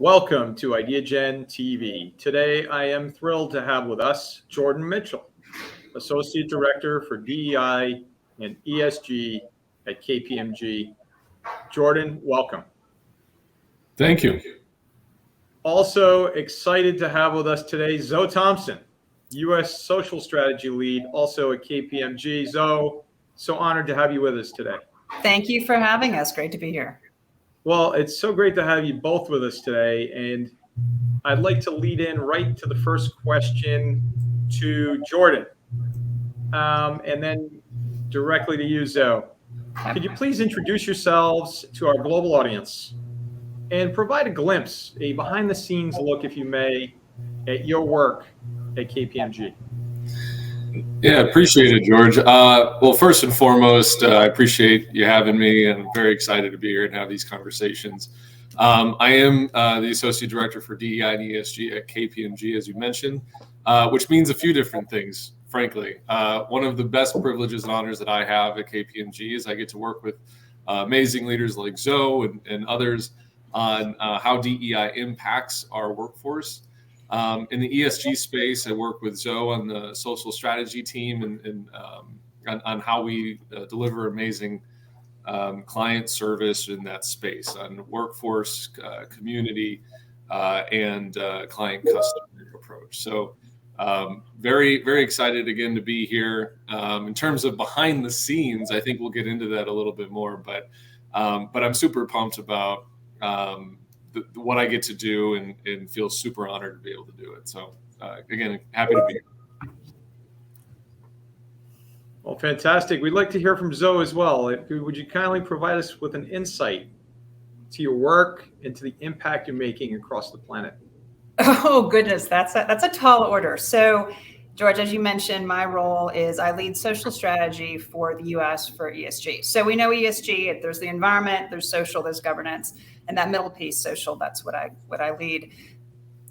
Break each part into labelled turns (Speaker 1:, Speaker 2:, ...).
Speaker 1: Welcome to Ideagen TV. Today, I am thrilled to have with us Jordan Mitchell, Associate Director for DEI and ESG at KPMG. Jordan, welcome.
Speaker 2: Thank you.
Speaker 1: Also excited to have with us today Zoe Thompson, U.S. Social Strategy Lead, also at KPMG. Zoe, so honored to have you with us today.
Speaker 3: Thank you for having us. Great to be here.
Speaker 1: Well, it's so great to have you both with us today. And I'd like to lead in right to the first question to Jordan, and then directly to you, Zoe. Could you please introduce yourselves to our global audience and provide a glimpse, a behind-the-scenes look, if you may, at your work at KPMG?
Speaker 2: Yeah, appreciate it, George. Well, first and foremost, I appreciate you having me, and I'm very excited to be here and have these conversations. I am the Associate Director for DEI and ESG at KPMG, as you mentioned, which means a few different things, frankly. One of the best privileges and honors that I have at KPMG is I get to work with amazing leaders like Zoe and others on how DEI impacts our workforce. In the ESG space, I work with Zoe on the social strategy team and on how we deliver amazing client service in that space on workforce, community, and client customer approach. So very, very excited again to be here. In terms of behind the scenes, I think we'll get into that a little bit more, but I'm super pumped about what I get to do and feel super honored to be able to do it. So again, happy to be here.
Speaker 1: Well, fantastic. We'd like to hear from Zoe as well. Would you kindly provide us with an insight to your work and to the impact you're making across the planet?
Speaker 3: Oh, goodness, that's a tall order. So, George, as you mentioned, my role is I lead social strategy for the U.S. for ESG. So we know ESG, there's the environment, there's social, there's governance, and that middle piece, social, that's what I lead.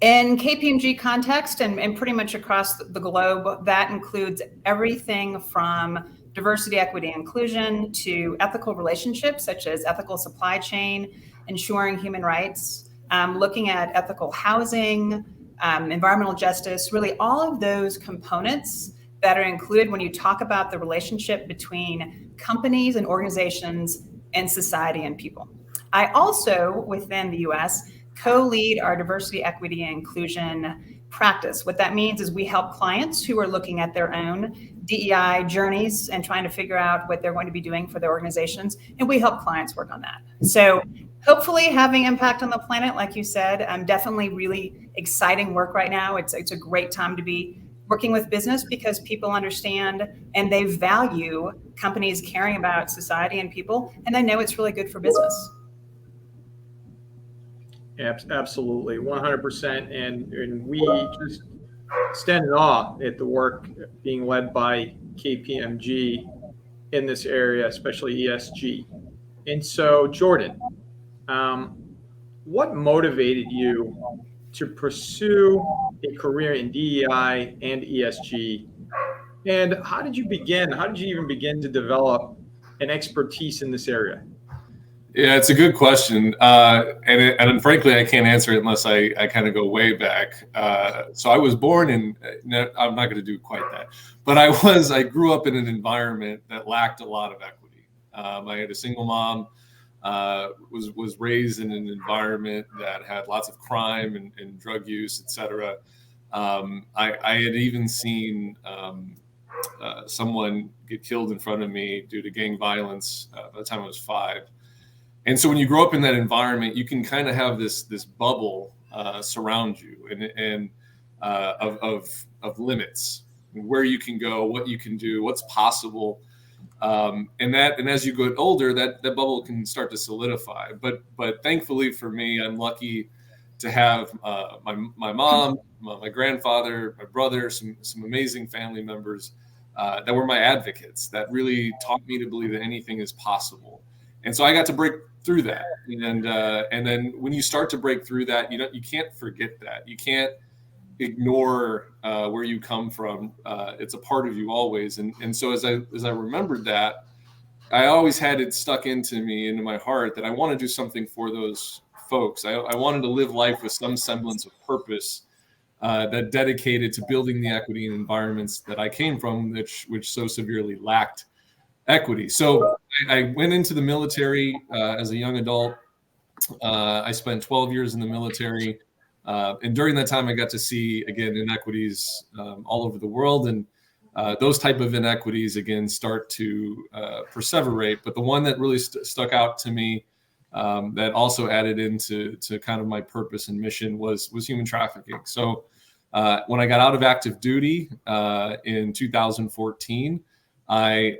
Speaker 3: In KPMG context and pretty much across the globe, that includes everything from diversity, equity, inclusion to ethical relationships, such as ethical supply chain, ensuring human rights, looking at ethical housing, environmental justice, really all of those components that are included when you talk about the relationship between companies and organizations and society and people. I also, within the US, co-lead our diversity, equity, and inclusion practice. What that means is we help clients who are looking at their own DEI journeys and trying to figure out what they're going to be doing for their organizations, and we help clients work on that. So hopefully having impact on the planet, like you said, definitely really exciting work right now. It's a great time to be working with business because people understand and they value companies caring about society and people, and they know it's really good for business.
Speaker 1: Absolutely, 100%. And we just stand in awe at the work being led by KPMG in this area, especially ESG. And so, Jordan, what motivated you to pursue a career in DEI and ESG? And how did you begin? How did you even begin to develop an expertise in this area?
Speaker 2: Yeah, it's a good question. And frankly, I can't answer it unless I kind of go way back. So I was born in, I'm not going to do quite that, but I grew up in an environment that lacked a lot of equity. I had a single mom, was raised in an environment that had lots of crime and drug use, et cetera. I had even seen someone get killed in front of me due to gang violence by the time I was 5. And so when you grow up in that environment, you can kind of have this bubble surround you and of limits, where you can go, what you can do, what's possible. And as you get older, that bubble can start to solidify. But thankfully for me, I'm lucky to have my mom, my grandfather, my brother, some amazing family members that were my advocates that really taught me to believe that anything is possible. And so I got to break through that. And then when you start to break through that, you can't forget that. You can't ignore where you come from. It's a part of you always. And so as I remembered that, I always had it stuck into my heart that I want to do something for those folks. I wanted to live life with some semblance of purpose that dedicated to building the equity in environments that I came from, which so severely lacked equity. So I went into the military as a young adult. I spent 12 years in the military. And during that time, I got to see, again, inequities all over the world. And those type of inequities, again, start to perseverate. But the one that really stuck out to me that also added into kind of my purpose and mission was human trafficking. So when I got out of active duty in 2014, I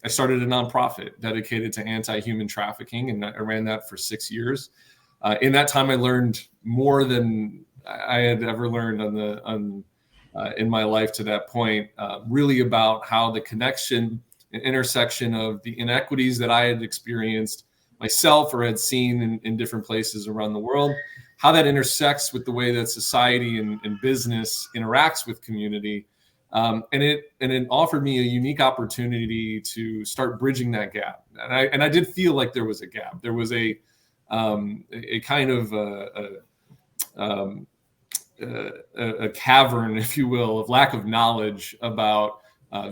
Speaker 2: started a nonprofit dedicated to anti-human trafficking, and I ran that for 6 years. In that time, I learned more than I had ever learned in my life to that point, really about how the connection and intersection of the inequities that I had experienced myself or had seen in different places around the world, how that intersects with the way that society and business interacts with community. And it offered me a unique opportunity to start bridging that gap. And I did feel like there was a gap. There was a kind of a cavern, if you will, of lack of knowledge about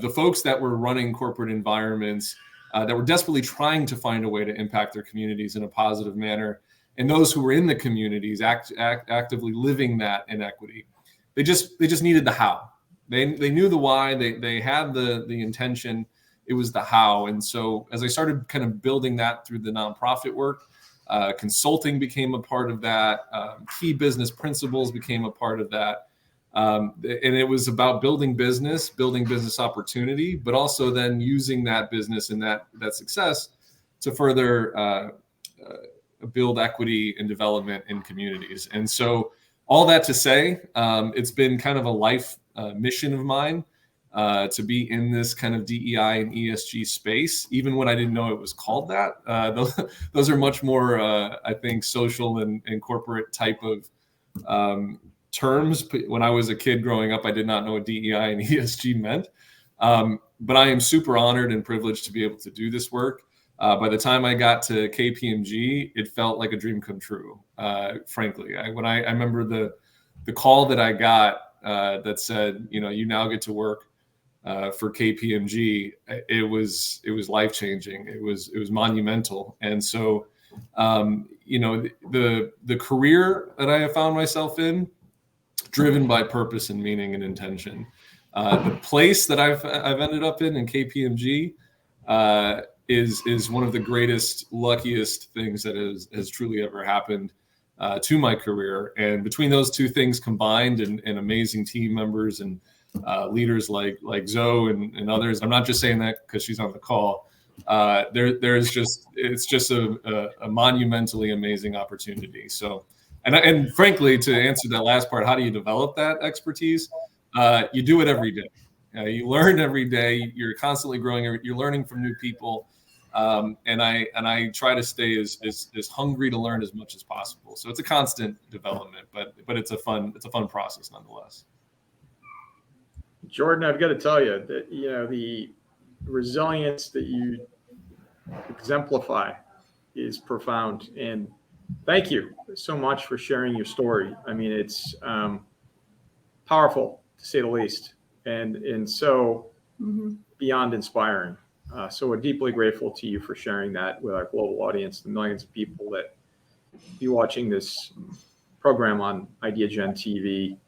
Speaker 2: the folks that were running corporate environments that were desperately trying to find a way to impact their communities in a positive manner, and those who were in the communities actively living that inequity. They just needed the how. They knew the why. They had the intention. It was the how. And so as I started kind of building that through the nonprofit work, consulting became a part of that. Key business principles became a part of that. And it was about building business opportunity, but also then using that business and that success to further build equity and development in communities. And so all that to say, it's been kind of a life mission of mine to be in this kind of DEI and ESG space, even when I didn't know it was called that. Those are much more, I think, social and corporate type of terms. When I was a kid growing up, I did not know what DEI and ESG meant. But I am super honored and privileged to be able to do this work. By the time I got to KPMG, it felt like a dream come true, frankly. I remember the call that I got that said, you now get to work for KPMG. It was life-changing. It was monumental. And so, the career that I have found myself in, driven by purpose and meaning and intention. The place that I've ended up in KPMG, is one of the greatest, luckiest things that has truly ever happened to my career. And between those two things combined, and amazing team members and leaders like Zoe and others, I'm not just saying that because she's on the call. It's just a monumentally amazing opportunity. So, and frankly, to answer that last part, how do you develop that expertise? You do it every day. You learn every day. You're constantly growing. You're learning from new people. And I try to stay as hungry to learn as much as possible. So it's a constant development, but it's a fun process nonetheless.
Speaker 1: Jordan, I've got to tell you that the resilience that you exemplify is profound, and thank you so much for sharing your story. I mean, it's powerful to say the least, and so beyond inspiring. So we're deeply grateful to you for sharing that with our global audience, the millions of people that be watching this program on Ideagen TV.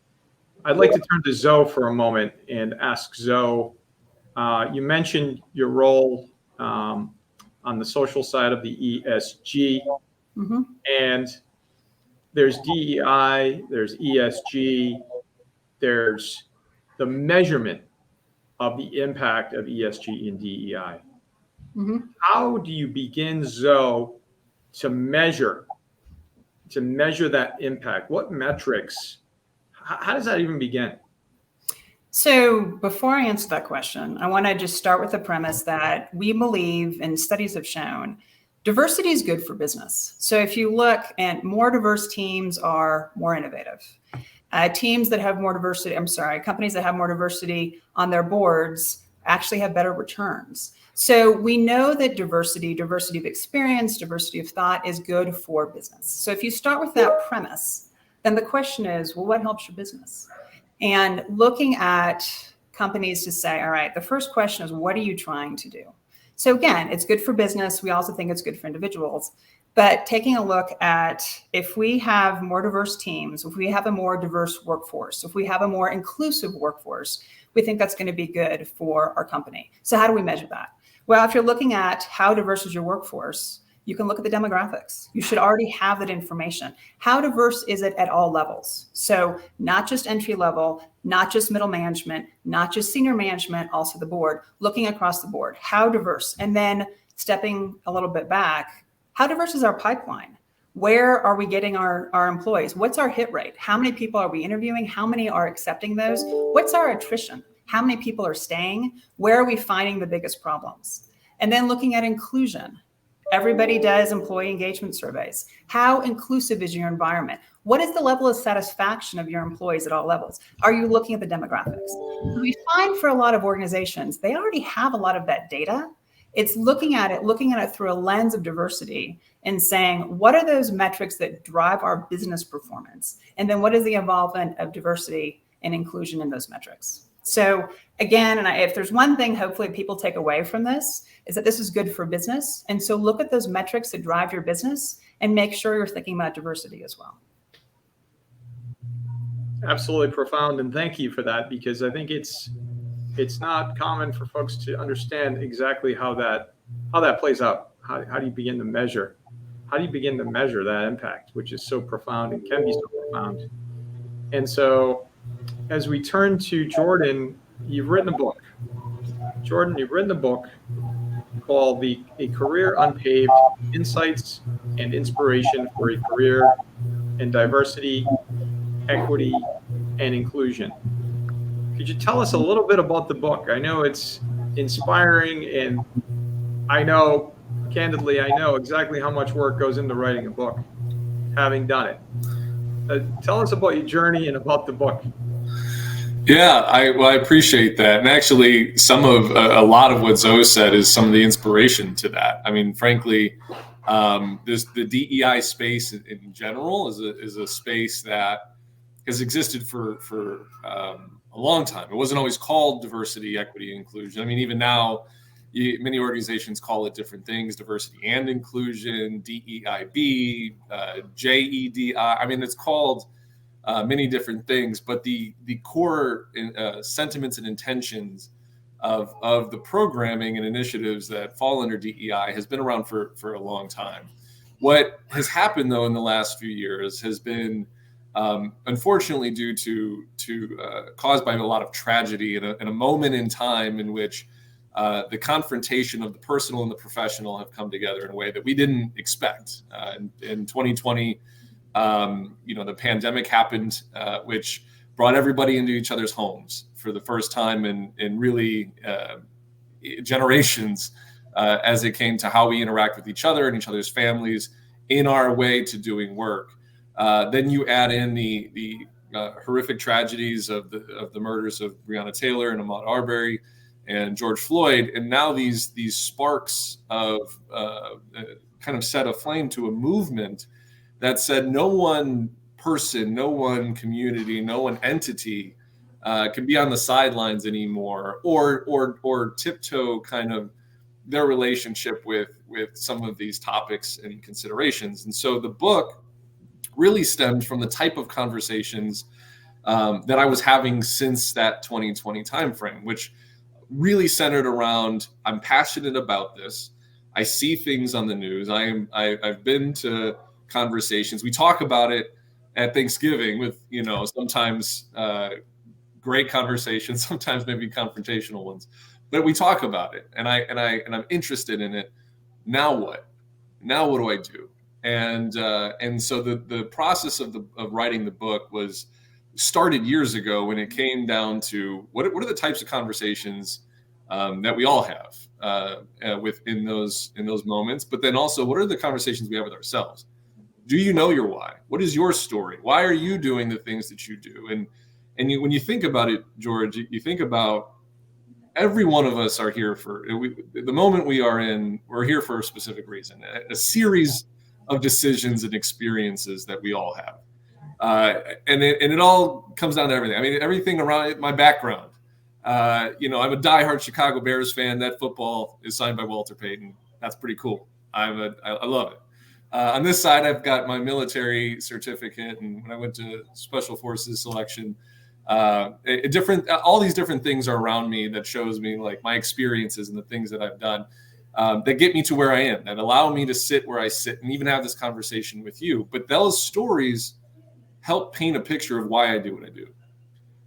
Speaker 1: I'd like to turn to Zoe for a moment and ask Zoe, you mentioned your role on the social side of the ESG, and there's DEI, there's ESG, there's the measurement of the impact of ESG and DEI. How do you begin, Zoe, to measure that impact? What metrics? How does that even begin?
Speaker 3: So before I answer that question, I want to just start with the premise that we believe, and studies have shown, diversity is good for business. So if you look at more diverse teams are more innovative. Companies that have more diversity on their boards actually have better returns. So we know that diversity of experience, diversity of thought is good for business. So if you start with that premise, then the question is, well, what helps your business? And looking at companies to say, all right, the first question is, what are you trying to do? So again, it's good for business. We also think it's good for individuals. But taking a look at if we have more diverse teams, if we have a more diverse workforce, if we have a more inclusive workforce, we think that's going to be good for our company. So how do we measure that? Well, if you're looking at how diverse is your workforce, you can look at the demographics. You should already have that information. How diverse is it at all levels? So not just entry level, not just middle management, not just senior management, also the board, looking across the board. How diverse? And then stepping a little bit back, how diverse is our pipeline? Where are we getting our employees? What's our hit rate? How many people are we interviewing? How many are accepting those? What's our attrition? How many people are staying? Where are we finding the biggest problems? And then looking at inclusion. Everybody does employee engagement surveys. How inclusive is your environment? What is the level of satisfaction of your employees at all levels? Are you looking at the demographics? We find for a lot of organizations, they already have a lot of that data. It's looking at it through a lens of diversity and saying, what are those metrics that drive our business performance? And then what is the involvement of diversity and inclusion in those metrics? So again, and if there's one thing hopefully people take away from this, is that this is good for business. And so look at those metrics that drive your business and make sure you're thinking about diversity as well.
Speaker 1: Absolutely profound. And thank you for that, because I think it's not common for folks to understand exactly how that plays out. How do you begin to measure? How do you begin to measure that impact, which is so profound and can be so profound? And so as we turn to Jordan, you've written a book. Jordan, you've written a book called A Career Unpaved, Insights and Inspiration for a Career in Diversity, Equity, and Inclusion. Could you tell us a little bit about the book? I know it's inspiring, and I know, candidly, I know exactly how much work goes into writing a book, having done it. Tell us about your journey and about the book.
Speaker 2: Yeah, I appreciate that. And actually, a lot of what Zoe said is some of the inspiration to that. I mean, frankly, the DEI space in general is a space that has existed for a long time. It wasn't always called diversity, equity, and inclusion. I mean, even now, many organizations call it different things: diversity and inclusion, DEIB, JEDI. I mean, it's called many different things, but the core sentiments and intentions of the programming and initiatives that fall under DEI has been around for a long time. What has happened, though, in the last few years has been, unfortunately, due to caused by a lot of tragedy and a moment in time in which the confrontation of the personal and the professional have come together in a way that we didn't expect. In 2020, the pandemic happened, which brought everybody into each other's homes for the first time in really generations, as it came to how we interact with each other and each other's families in our way to doing work. Then you add in the horrific tragedies of the murders of Breonna Taylor and Ahmaud Arbery and George Floyd, and now these sparks of kind of set aflame to a movement that said no one person, no one community, no one entity can be on the sidelines anymore, or tiptoe kind of their relationship with some of these topics and considerations. And so the book really stemmed from the type of conversations that I was having since that 2020 timeframe, which really centered around, I'm passionate about this. I see things on the news. I've been to conversations. We talk about it at Thanksgiving with, sometimes great conversations, sometimes maybe confrontational ones, but we talk about it, and I'm interested in it. Now what? Now what do I do? And so the process of writing the book started years ago when it came down to what are the types of conversations that we all have within those moments, but then also what are the conversations we have with ourselves? Do you know your why? What is your story? Why are you doing the things that you do? And when you think about it, George, you think about every one of us are here the moment we are in, we're here for a specific reason, a series of decisions and experiences that we all have. And it all comes down to everything. I mean, everything around my background. I'm a diehard Chicago Bears fan. That football is signed by Walter Payton. That's pretty cool. I love it. On this side, I've got my military certificate, and when I went to Special Forces selection, all these different things are around me that shows me like my experiences and the things that I've done that get me to where I am, that allow me to sit where I sit and even have this conversation with you. But those stories help paint a picture of why I do what I do.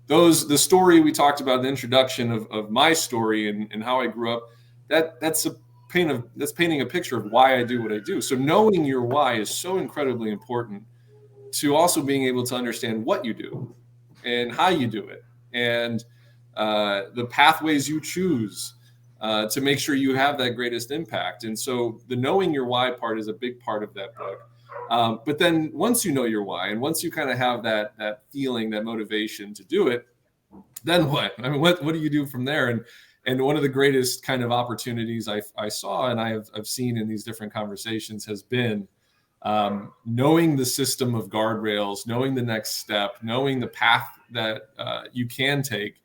Speaker 2: The story we talked about in the introduction of my story and how I grew up, that's painting a picture of why I do what I do. So knowing your why is so incredibly important to also being able to understand what you do and how you do it, and the pathways you choose to make sure you have that greatest impact. And so the knowing your why part is a big part of that book. But then once you know your why, and once you kind of have that feeling, that motivation to do it, then what? I mean, what do you do from there? And one of the greatest kind of opportunities I saw and I've seen in these different conversations has been knowing the system of guardrails, knowing the next step, knowing the path that you can take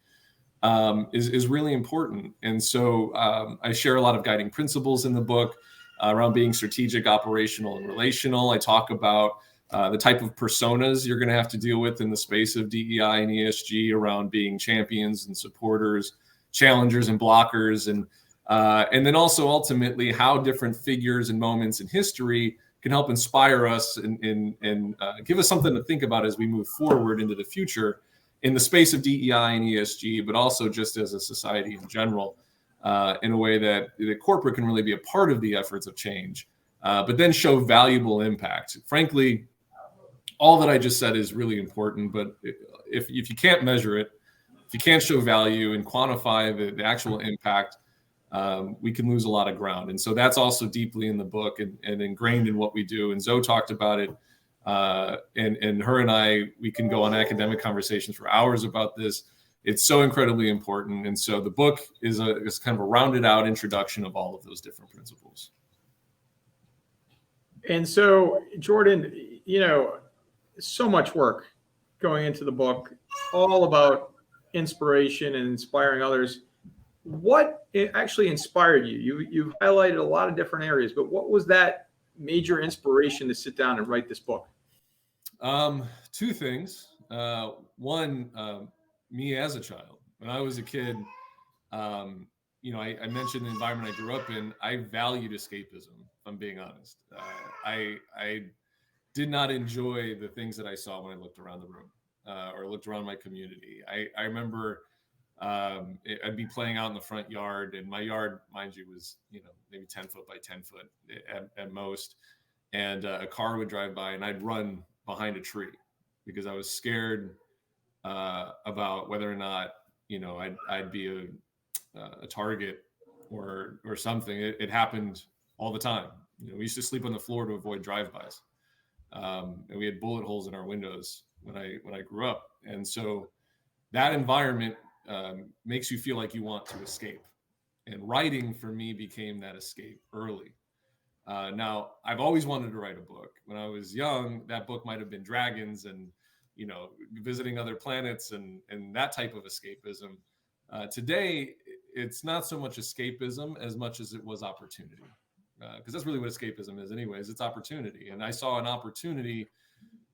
Speaker 2: is really important. And so I share a lot of guiding principles in the book around being strategic, operational, and relational. I talk about the type of personas you're going to have to deal with in the space of DEI and ESG around being champions and supporters, challengers and blockers, and then also ultimately how different figures and moments in history can help inspire us and give us something to think about as we move forward into the future in the space of DEI and ESG, but also just as a society in general, in a way that the corporate can really be a part of the efforts of change, but then show valuable impact. Frankly, all that I just said is really important, but if you can't measure it, if you can't show value and quantify the actual impact, we can lose a lot of ground. And so that's also deeply in the book and ingrained in what we do. And Zoe talked about it. And her and I, we can go on academic conversations for hours about this. It's so incredibly important. And so the book is kind of a rounded out introduction of all of those different principles.
Speaker 1: And so, Jordan, so much work going into the book, all about inspiration and inspiring others. What actually inspired you? You've highlighted a lot of different areas, but what was that major inspiration to sit down and write this book?
Speaker 2: Two things. One, me as a child. When I was a kid, I mentioned the environment I grew up in. I valued escapism, if I'm being honest. I did not enjoy the things that I saw when I looked around the room or looked around my community. I remember I'd be playing out in the front yard, and my yard, mind you, was maybe 10 foot by 10 foot at most. And a car would drive by, and I'd run behind a tree because I was scared about whether or not I'd be a target or something. It happened all the time. We used to sleep on the floor to avoid drive-bys, and we had bullet holes in our windows when I grew up. And so that environment makes you feel like you want to escape. And writing for me became that escape early. Now, I've always wanted to write a book. When I was young, that book might have been dragons and visiting other planets and that type of escapism. Today, it's not so much escapism as much as it was opportunity, because that's really what escapism is anyways. It's opportunity. And I saw an opportunity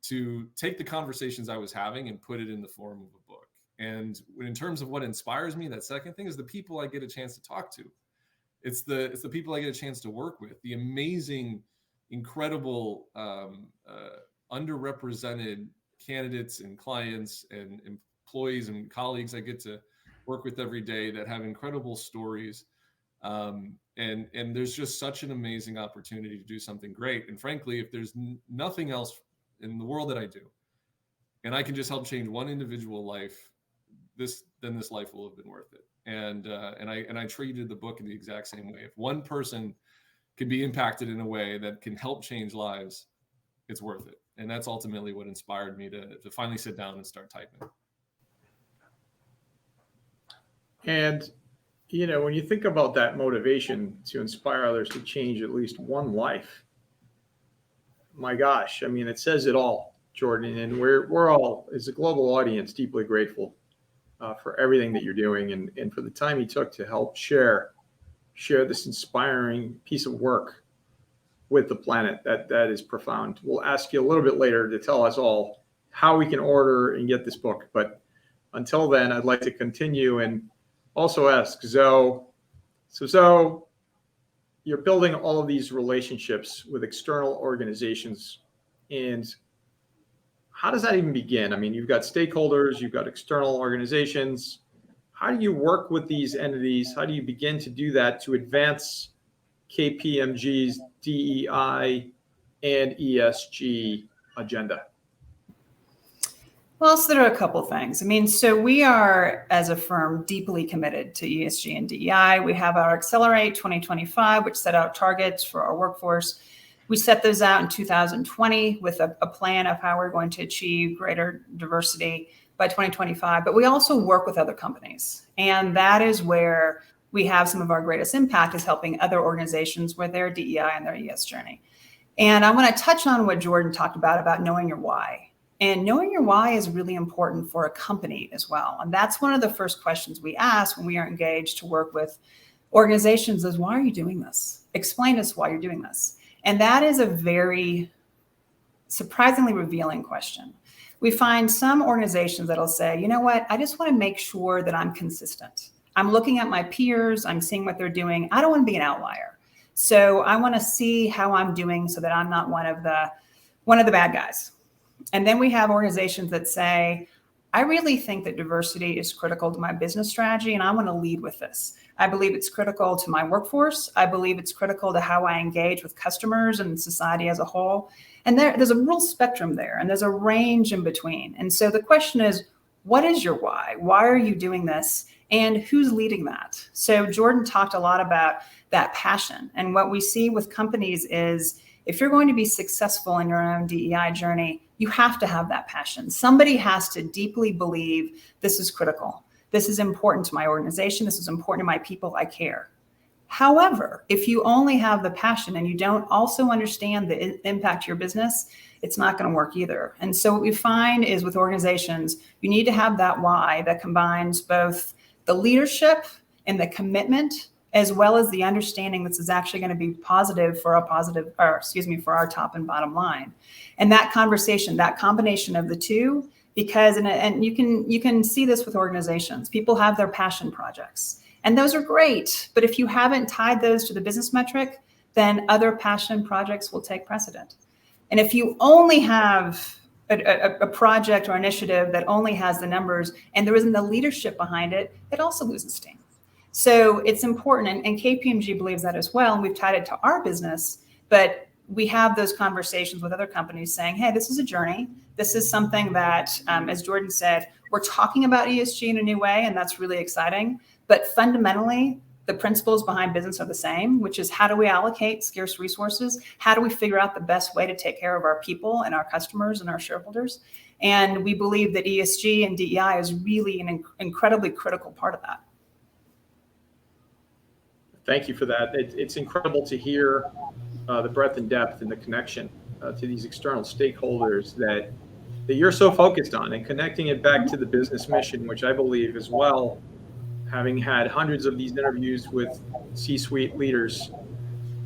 Speaker 2: to take the conversations I was having and put it in the form of a book. And in terms of what inspires me, that second thing is the people I get a chance to talk to. It's the people I get a chance to work with, the amazing, incredible, underrepresented candidates and clients and employees and colleagues I get to work with every day that have incredible stories. And there's just such an amazing opportunity to do something great. And frankly, if there's nothing else in the world that I do, and I can just help change one individual life, then this life will have been worth it. And I treated the book in the exact same way. If one person can be impacted in a way that can help change lives, it's worth it. And that's ultimately what inspired me to finally sit down and start typing.
Speaker 1: And When you think about that motivation to inspire others to change at least one life, my gosh, I mean, it says it all, Jordan. And we're all, as a global audience, deeply grateful for everything that you're doing and for the time you took to help share this inspiring piece of work with the planet. That is profound. We'll ask you a little bit later to tell us all how we can order and get this book. But until then, I'd like to continue and also ask Zoe. So Zoe, you're building all of these relationships with external organizations, and how does that even begin? I mean, you've got stakeholders, you've got external organizations. How do you work with these entities? How do you begin to do that to advance KPMG's DEI and ESG agenda?
Speaker 3: Well, so there are a couple things. I mean, so we are, as a firm, deeply committed to ESG and DEI. We have our Accelerate 2025, which set out targets for our workforce. We set those out in 2020 with a plan of how we're going to achieve greater diversity by 2025. But we also work with other companies. And that is where we have some of our greatest impact, is helping other organizations with their DEI and their ES journey. And I want to touch on what Jordan talked about knowing your why. And knowing your why is really important for a company as well. And that's one of the first questions we ask when we are engaged to work with organizations is, why are you doing this? Explain to us why you're doing this. And that is a very surprisingly revealing question. We find some organizations that'll say, you know what, I just want to make sure that I'm consistent. I'm looking at my peers, I'm seeing what they're doing. I don't want to be an outlier. So I want to see how I'm doing so that I'm not one of the bad guys. And then we have organizations that say, I really think that diversity is critical to my business strategy, and I want to lead with this. I believe it's critical to my workforce. I believe it's critical to how I engage with customers and society as a whole. And there's a real spectrum there, and there's a range in between. And so the question is, what is your why? Why are you doing this? And who's leading that? So Jordan talked a lot about that passion. And what we see with companies is, if you're going to be successful in your own DEI journey, you have to have that passion. Somebody has to deeply believe this is critical. This is important to my organization. This is important to my people. I care. However, if you only have the passion and you don't also understand the impact to your business, it's not going to work either. And so what we find is with organizations, you need to have that why that combines both the leadership and the commitment, as well as the understanding this is actually going to be positive for our top and bottom line. And that conversation, that combination of the two, because, and you can see this with organizations, people have their passion projects, and those are great. But if you haven't tied those to the business metric, then other passion projects will take precedent. And if you only have a project or initiative that only has the numbers and there isn't the leadership behind it, it also loses steam. So it's important, and KPMG believes that as well, and we've tied it to our business, but we have those conversations with other companies saying, hey, this is a journey. This is something that, as Jordan said, we're talking about ESG in a new way, and that's really exciting. But fundamentally, the principles behind business are the same, which is, how do we allocate scarce resources? How do we figure out the best way to take care of our people and our customers and our shareholders? And we believe that ESG and DEI is really an incredibly critical part of that.
Speaker 1: Thank you for that. It's incredible to hear the breadth and depth and the connection to these external stakeholders that you're so focused on, and connecting it back to the business mission, which I believe as well, having had hundreds of these interviews with C-suite leaders,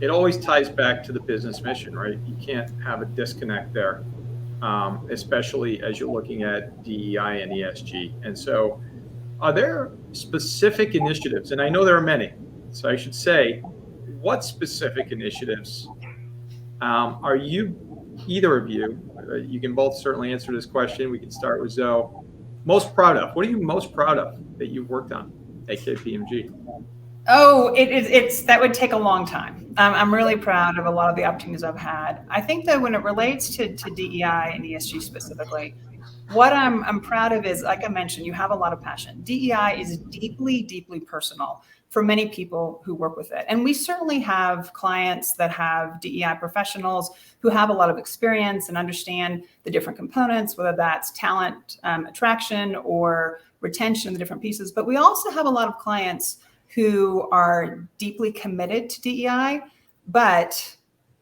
Speaker 1: it always ties back to the business mission, right? You can't have a disconnect there, especially as you're looking at DEI and ESG. And so are there specific initiatives, and I know there are many, so I should say, what specific initiatives are you, either of you, you can both certainly answer this question. We can start with Zoe. Most proud of? What are you most proud of that you've worked on at KPMG?
Speaker 3: Oh, it's that would take a long time. I'm really proud of a lot of the opportunities I've had. I think that when it relates to DEI and ESG specifically, what I'm proud of is, like I mentioned, you have a lot of passion. DEI is deeply, deeply personal for many people who work with it. And we certainly have clients that have DEI professionals who have a lot of experience and understand the different components, whether that's talent attraction or retention, the different pieces. But we also have a lot of clients who are deeply committed to DEI, but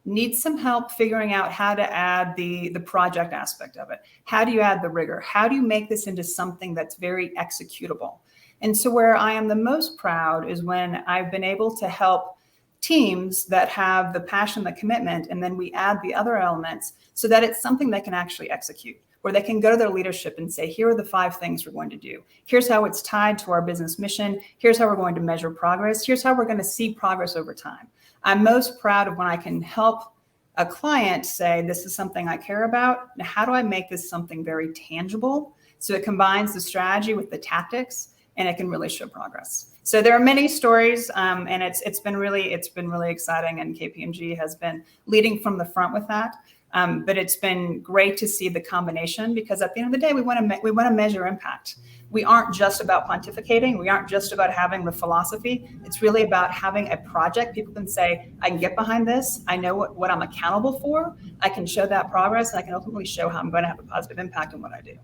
Speaker 3: need some help figuring out how to add the project aspect of it. How do you add the rigor? How do you make this into something that's very executable? And so where I am the most proud is when I've been able to help teams that have the passion, the commitment, and then we add the other elements so that it's something they can actually execute, where they can go to their leadership and say, here are the 5 things we're going to do. Here's how it's tied to our business mission. Here's how we're going to measure progress. Here's how we're going to see progress over time. I'm most proud of when I can help a client say, this is something I care about. Now, how do I make this something very tangible? So it combines the strategy with the tactics, and it can really show progress. So there are many stories, and it's been really exciting. And KPMG has been leading from the front with that. But it's been great to see the combination, because at the end of the day, we want to measure impact. We aren't just about pontificating. We aren't just about having the philosophy. It's really about having a project. People can say, I can get behind this. I know what I'm accountable for. I can show that progress, and I can ultimately show how I'm going to have a positive impact on what I do.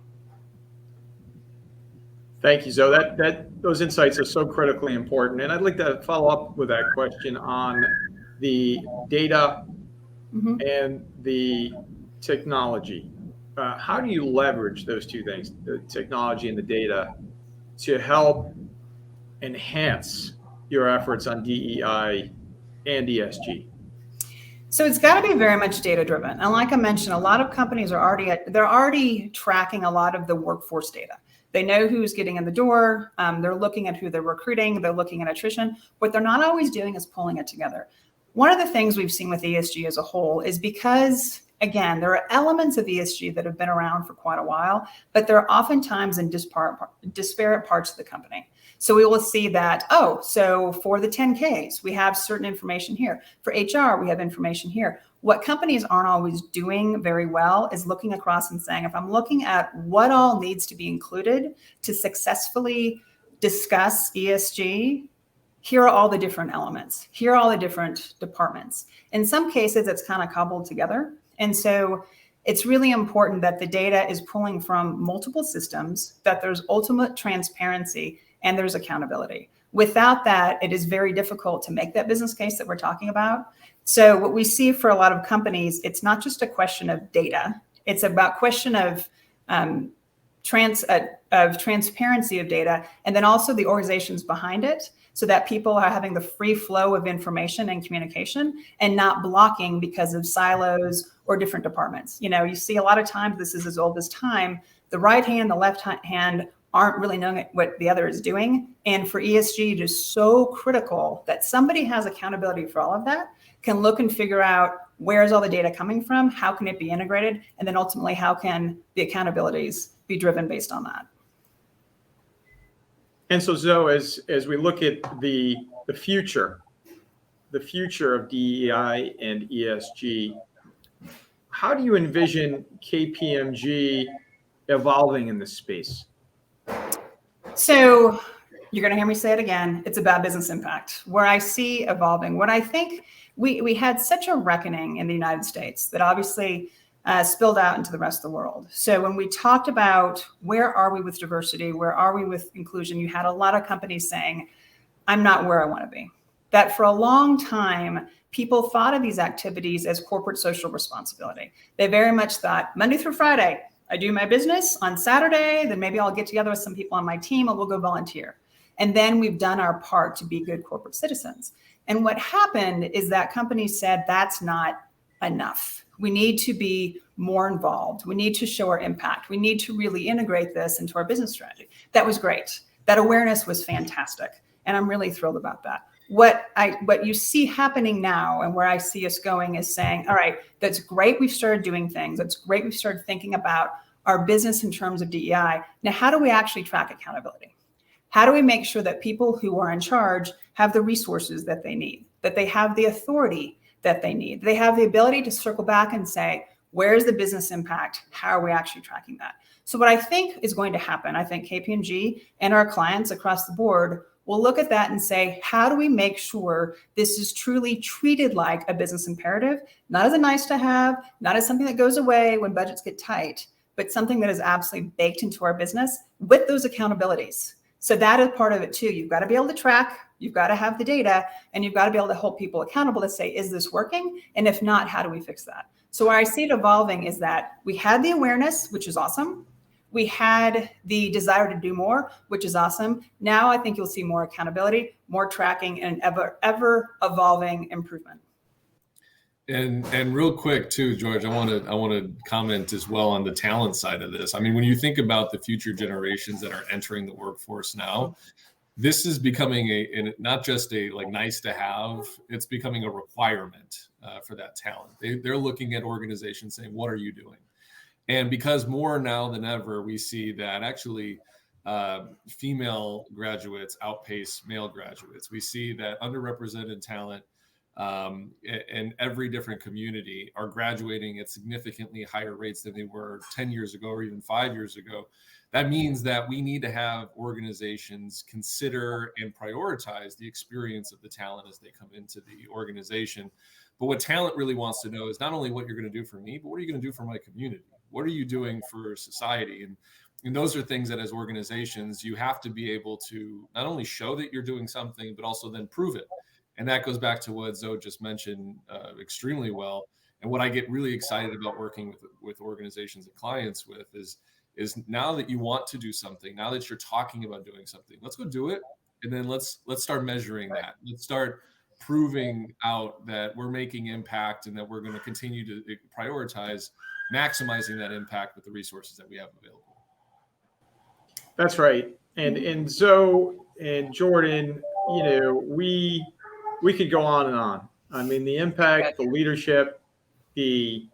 Speaker 1: Thank you, Zoe. Those insights are so critically important. And I'd like to follow up with that question on the data and the technology. How do you leverage those two things, the technology and the data, to help enhance your efforts on DEI and ESG?
Speaker 3: So it's got to be very much data driven. And like I mentioned, a lot of companies are already tracking a lot of the workforce data. They know who's getting in the door. They're looking at who they're recruiting. They're looking at attrition. What they're not always doing is pulling it together. One of the things we've seen with ESG as a whole is because, again, there are elements of ESG that have been around for quite a while, but they're oftentimes in disparate parts of the company. So we will see that, so for the 10Ks, we have certain information here. For HR, we have information here. What companies aren't always doing very well is looking across and saying, if I'm looking at what all needs to be included to successfully discuss ESG, here are all the different elements. Here are all the different departments. In some cases, it's kind of cobbled together. And so it's really important that the data is pulling from multiple systems, that there's ultimate transparency, and there's accountability. Without that, it is very difficult to make that business case that we're talking about. So what we see for a lot of companies, it's not just a question of data. It's about question of transparency of data, and then also the organizations behind it, so that people are having the free flow of information and communication and not blocking because of silos or different departments. You see a lot of times, this is as old as time, the right hand, the left hand aren't really knowing what the other is doing. And for ESG, it is so critical that somebody has accountability for all of that, can look and figure out where's all the data coming from, how can it be integrated, and then ultimately how can the accountabilities be driven based on that.
Speaker 1: And so, Zoe, as we look at the future of DEI and ESG, how do you envision KPMG evolving in this space?
Speaker 3: So you're going to hear me say it again. It's about business impact. Where I see evolving, what I think we had such a reckoning in the United States that obviously spilled out into the rest of the world. So when we talked about where are we with diversity, where are we with inclusion, you had a lot of companies saying, I'm not where I want to be. That for a long time, people thought of these activities as corporate social responsibility. They very much thought Monday through Friday, I do my business. On Saturday, then maybe I'll get together with some people on my team and we'll go volunteer. And then we've done our part to be good corporate citizens. And what happened is that companies said that's not enough. We need to be more involved. We need to show our impact. We need to really integrate this into our business strategy. That was great. That awareness was fantastic. And I'm really thrilled about that. What you see happening now and where I see us going is saying, all right, that's great. We've started doing things. That's great. We've started thinking about our business in terms of DEI. Now, how do we actually track accountability? How do we make sure that people who are in charge have the resources that they need, that they have the authority that they need? They have the ability to circle back and say, where's the business impact? How are we actually tracking that? So what I think is going to happen, I think KPMG and our clients across the board will look at that and say, how do we make sure this is truly treated like a business imperative, not as a nice to have, not as something that goes away when budgets get tight, but something that is absolutely baked into our business with those accountabilities. So that is part of it too. You've got to be able to track, you've got to have the data, and you've got to be able to hold people accountable to say, is this working? And if not, how do we fix that? So where I see it evolving is that we had the awareness, which is awesome. We had the desire to do more, which is awesome. Now I think you'll see more accountability, more tracking, and ever evolving improvement.
Speaker 2: And real quick too, George, I want to comment as well on the talent side of this. I mean, when you think about the future generations that are entering the workforce now, this is becoming not just a like nice to have, it's becoming a requirement for that talent. They're looking at organizations saying, what are you doing? And because more now than ever, we see that actually female graduates outpace male graduates. We see that underrepresented talent in every different community are graduating at significantly higher rates than they were 10 years ago or even 5 years ago. That means that we need to have organizations consider and prioritize the experience of the talent as they come into the organization. But what talent really wants to know is not only what you're going to do for me, but what are you going to do for my community? What are you doing for society? And those are things that as organizations, you have to be able to not only show that you're doing something, but also then prove it. And that goes back to what Zoe just mentioned extremely well. And what I get really excited about working with organizations and clients with is now that you want to do something, now that you're talking about doing something, let's go do it. And then let's start measuring that. Let's start proving out that we're making impact and that we're going to continue to prioritize maximizing that impact with the resources that we have available.
Speaker 1: That's right. And Zoe and Jordan, you know, we could go on and on. I mean, the impact, the leadership, the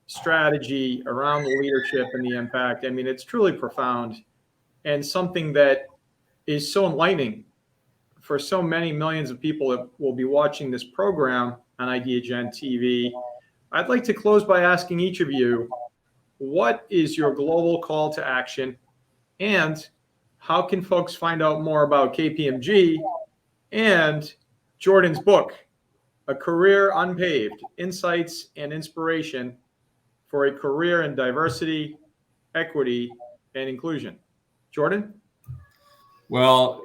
Speaker 1: strategy around the leadership and the impact. I mean, it's truly profound and something that is so enlightening for so many millions of people that will be watching this program on Ideagen TV. I'd like to close by asking each of you, what is your global call to action? And how can folks find out more about KPMG and Jordan's book, A Career Unpaved, Insights and Inspiration for a Career in Diversity, Equity, and Inclusion? Jordan?
Speaker 2: Well,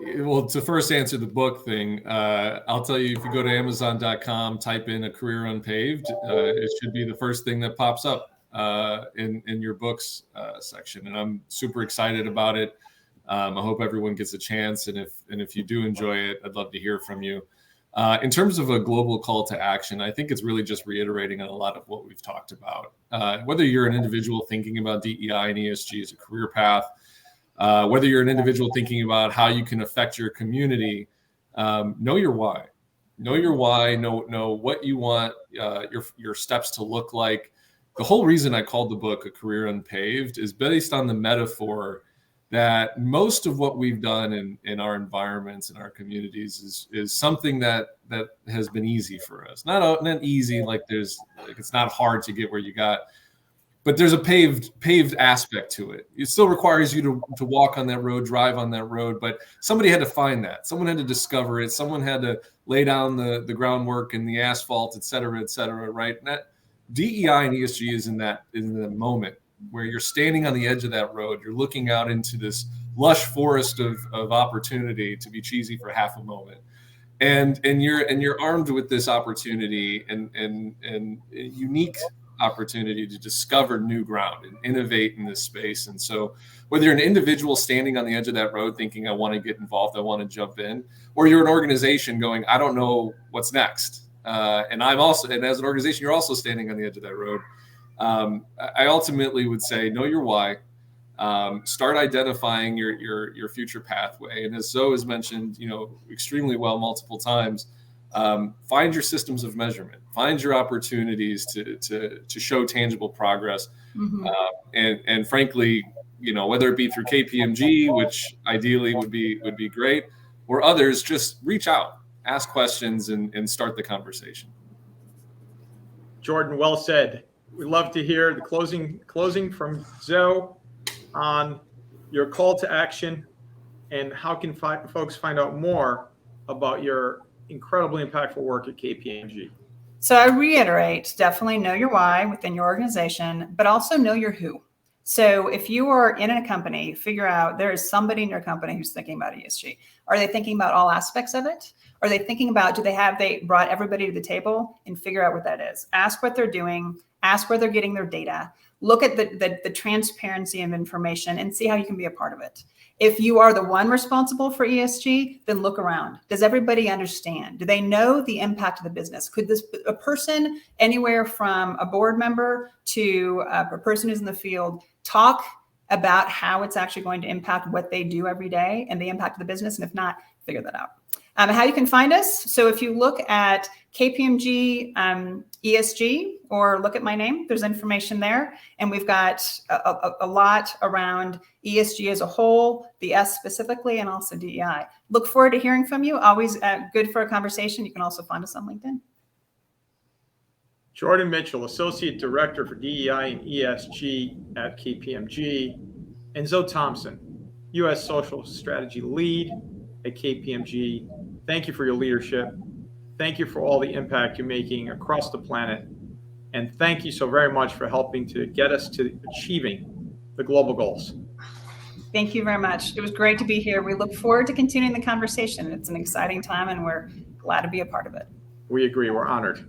Speaker 2: to first answer the book thing, I'll tell you, if you go to Amazon.com, type in A Career Unpaved, it should be the first thing that pops up in your books section. And I'm super excited about it. I hope everyone gets a chance. And if you do enjoy it, I'd love to hear from you. In terms of a global call to action, I think it's really just reiterating on a lot of what we've talked about. Whether you're an individual thinking about DEI and ESG as a career path, whether you're an individual thinking about how you can affect your community, know your why. Know your why, know what you want your steps to look like. The whole reason I called the book A Career Unpaved is based on the metaphor that most of what we've done in our environments and our communities is something that has been easy for us. Not easy like it's not hard to get where you got, but there's a paved aspect to it. It still requires you to walk on that road, drive on that road, but somebody had to find that. Someone had to discover it. Someone had to lay down the groundwork and the asphalt, et cetera, right? And that DEI and ESG is in the moment where you're standing on the edge of that road. You're looking out into this lush forest of opportunity, to be cheesy for half a moment. And you're armed with this opportunity and unique opportunity to discover new ground and innovate in this space. And so whether you're an individual standing on the edge of that road thinking, I want to get involved, I want to jump in, or you're an organization going, I don't know what's next. And as an organization, you're also standing on the edge of that road. I ultimately would say, know your why, start identifying your future pathway. And as Zoe has mentioned, extremely well multiple times, find your systems of measurement, find your opportunities to show tangible progress. Mm-hmm. And frankly, whether it be through KPMG, which ideally would be great, or others, just reach out, ask questions, and start the conversation.
Speaker 1: Jordan, well said. We'd love to hear the closing from Zoe on your call to action and how can folks find out more about your incredibly impactful work at KPMG.
Speaker 3: So I reiterate, definitely know your why within your organization, but also know your who. So if you are in a company, figure out there is somebody in your company who's thinking about ESG. Are they thinking about all aspects of it? Are they thinking about, they brought everybody to the table, and figure out what that is? Ask what they're doing, ask where they're getting their data, look at the transparency of information and see how you can be a part of it. If you are the one responsible for ESG, then look around. Does everybody understand? Do they know the impact of the business? Could a person anywhere from a board member to a person who's in the field talk about how it's actually going to impact what they do every day and the impact of the business? And if not, figure that out. How you can find us. So if you look at KPMG ESG or look at my name, there's information there. And we've got a lot around ESG as a whole, the S specifically, and also DEI. Look forward to hearing from you. Always good for a conversation. You can also find us on LinkedIn.
Speaker 1: Jordan Mitchell, Associate Director for DEI and ESG at KPMG, and Zoe Thompson, U.S. Social Strategy Lead at KPMG. Thank you for your leadership. Thank you for all the impact you're making across the planet. And thank you so very much for helping to get us to achieving the global goals.
Speaker 3: Thank you very much. It was great to be here. We look forward to continuing the conversation. It's an exciting time, and we're glad to be a part of it.
Speaker 1: We agree. We're honored.